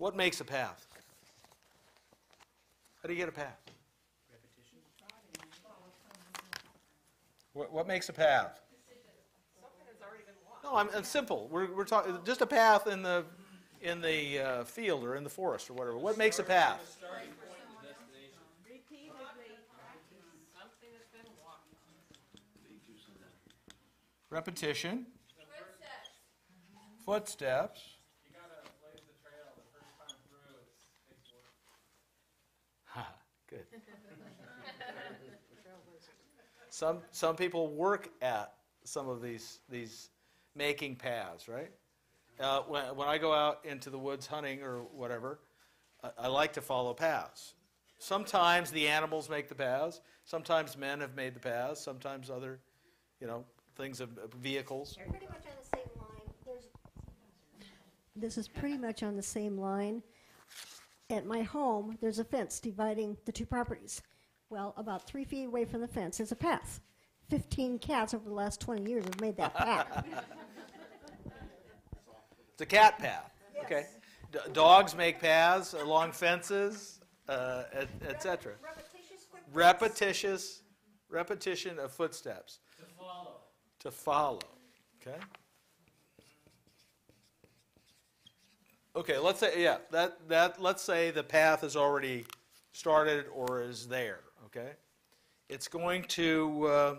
What makes a path? How do you get a path? Repetition. What makes a path? Something that's already been walked. No, I'm simple. We're talking just a path in the field or in the forest or whatever. What makes a path? Starting point and destination. Repeatedly practice something that's been walked. Repetition. Footsteps. You gotta blaze the trail the first time through. It takes work. Ha, good. Some people work at some of these making paths, right? When I go out into the woods hunting or whatever, I like to follow paths. Sometimes the animals make the paths. Sometimes men have made the paths. Sometimes other, things of vehicles. Pretty much on the same line. This is pretty much on the same line. At my home, there's a fence dividing the two properties. Well, about 3 feet away from the fence is a path. 15 cats over the last 20 years have made that path. It's a cat path. Yes. Okay. Dogs make paths along fences, etc. Repetition of footsteps. To follow. To follow. Okay. Okay. Let's say let's say the path is already started or is there. Okay. It's going to.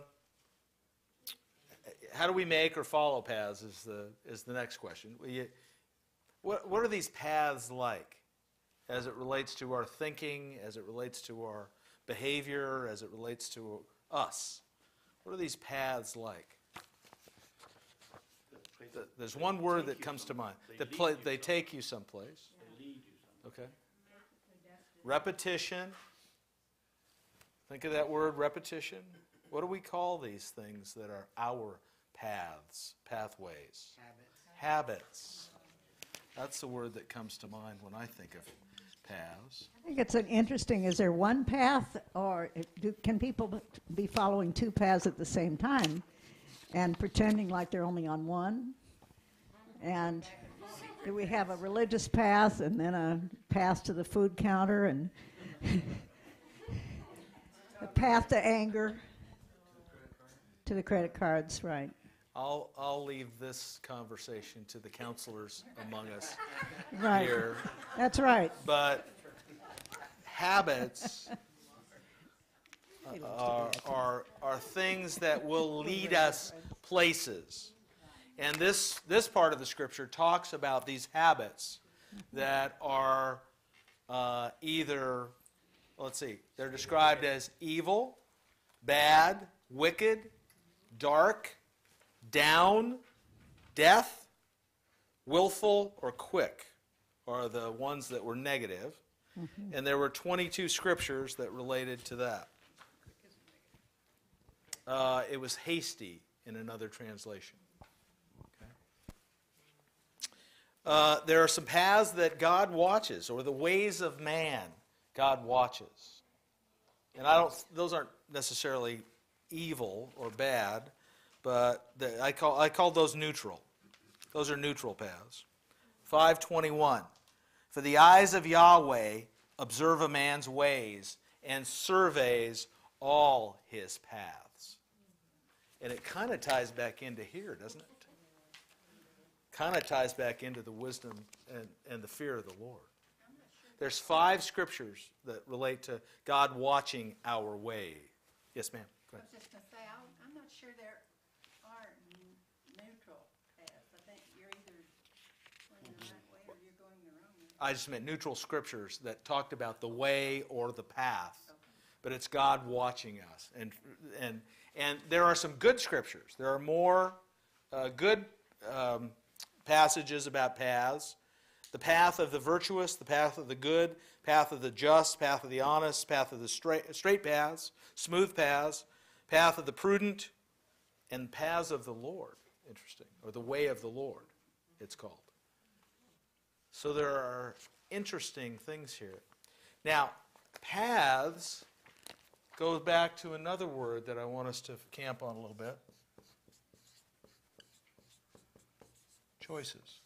How do we make or follow paths is the next question. What are these paths like as it relates to our thinking, as it relates to our behavior, as it relates to us? What are these paths like? There's one word that comes to mind. They take you someplace. They lead you somewhere. Okay. Repetition. Think of that word, repetition. What do we call these things that are our paths, pathways? Habits. That's the word that comes to mind when I think of paths. I think it's interesting. Is there one path, or can people be following two paths at the same time and pretending like they're only on one? And do we have a religious path and then a path to the food counter and a path to anger, to the credit cards, right? I'll leave this conversation to the counselors among us Right. here. That's right. But habits are things that will lead us places. And this part of the scripture talks about these habits that are either, they're described as evil, bad, wicked, dark, down, death, willful, or quick are the ones that were negative. Mm-hmm. And there were 22 scriptures that related to that. It was hasty in another translation. Okay. There are some paths that God watches, or the ways of man God watches. And those aren't necessarily evil or bad, but I call those neutral. Those are neutral paths. 5:21. For the eyes of Yahweh observe a man's ways and surveys all his paths. And it kind of ties back into here, doesn't it? Kind of ties back into the wisdom and the fear of the Lord. There's 5 scriptures that relate to God watching our way. Yes, ma'am. Go ahead. I was just going to say, I'm not sure there are neutral paths. I think you're either going the right way or you're going the wrong way. I just meant neutral scriptures that talked about the way or the path. Okay. But it's God watching us. And there are some good scriptures. There are more good passages about paths. The path of the virtuous, the path of the good, path of the just, path of the honest, path of the straight paths, smooth paths, path of the prudent, and paths of the Lord. Interesting. Or the way of the Lord, it's called. So there are interesting things here. Now, paths goes back to another word that I want us to camp on a little bit. Choices.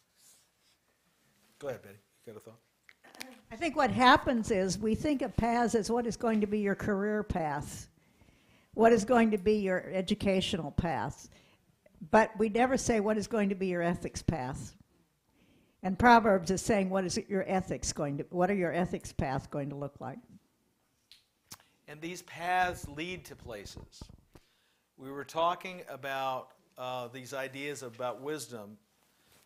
Go ahead, Betty. You got a thought? I think what happens is we think of paths as what is going to be your career path, what is going to be your educational path, but we never say what is going to be your ethics path. And Proverbs is saying what are your ethics path going to look like? And these paths lead to places. We were talking about these ideas about wisdom.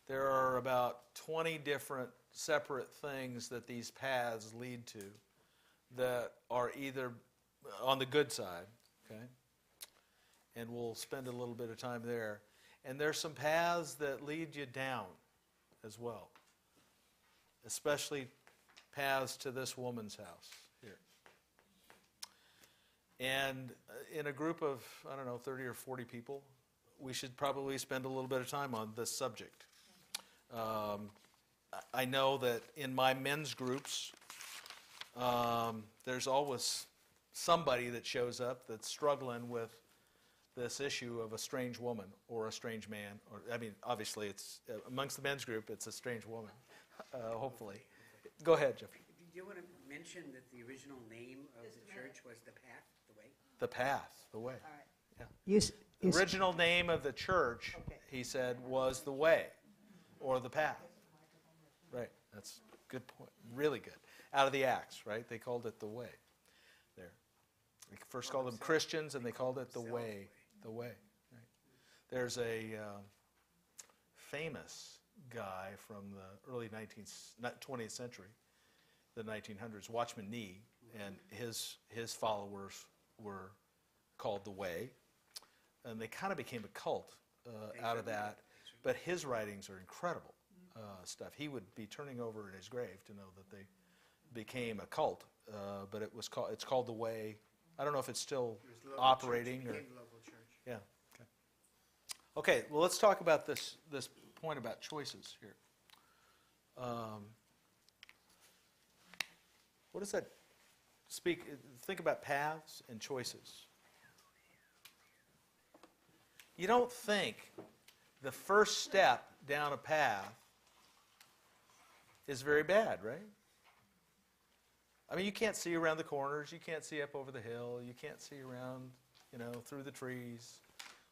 There are about 20 different separate things that these paths lead to that are either on the good side, okay? And we'll spend a little bit of time there. And there's some paths that lead you down as well, especially paths to this woman's house here. And in a group of, 30 or 40 people, we should probably spend a little bit of time on this subject. I know that in my men's groups, there's always somebody that shows up that's struggling with this issue of a strange woman or a strange man. Obviously, it's amongst the men's group, it's a strange woman, hopefully. Go ahead, Jeff. Do you want to mention that the original name of the church was The Path, The Way? The Path, the Way. All right. The original name of the church, he said, was The Way, or The Path. Right, that's a good point. Really good. Out of the Acts, right? They called it The Way. There. They first called them Christians, and they called it The Way. The Way. Right. There's a famous guy from the early 20th century, the 1900s, Watchman Nee, and his followers were called The Way, and they kind of became a cult out of that. But his writings are incredible stuff. He would be turning over in his grave to know that they became a cult, but it's called The Way. I don't know if it's still operating or. Yeah. Okay. Well, let's talk about this point about choices here. What does that speak? Think about paths and choices. You don't think the first step down a path is very bad, right? You can't see around the corners. You can't see up over the hill. You can't see around, through the trees,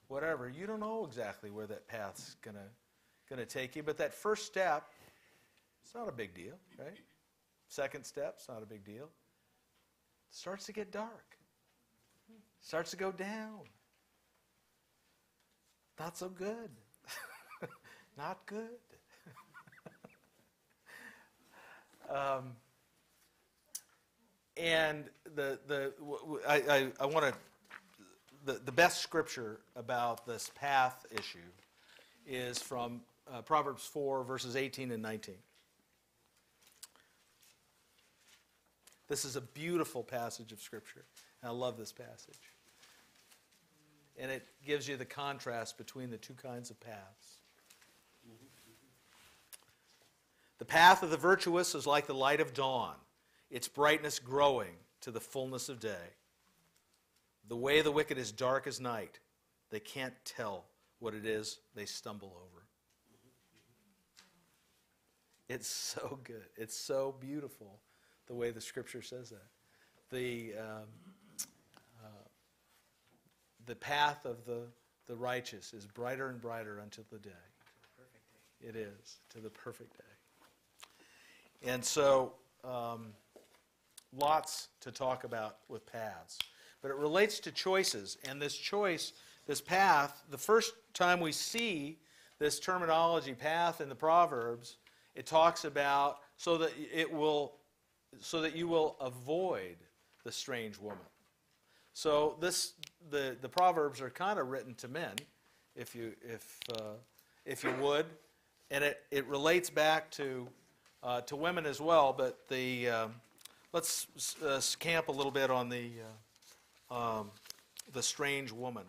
whatever. You don't know exactly where that path's gonna take you. But that first step, it's not a big deal, right? Second step's not a big deal. It starts to get dark. Starts to go down. Not so good. Not good. And I want to. The best scripture about this path issue is from Proverbs 4, verses 18 and 19. This is a beautiful passage of Scripture, and I love this passage. And it gives you the contrast between the two kinds of paths. The path of the virtuous is like the light of dawn, its brightness growing to the fullness of day. The way of the wicked is dark as night. They can't tell what it is they stumble over. It's so good. It's so beautiful, the way the Scripture says that. The path of the righteous is brighter and brighter until the day. It is, to the perfect day. And so, lots to talk about with paths. But it relates to choices. And this choice, this path, the first time we see this terminology, path, in the Proverbs, it talks about so that you will avoid the strange woman. So the Proverbs are kind of written to men, if you would, and it relates back to women as well. But let's camp a little bit on the strange woman.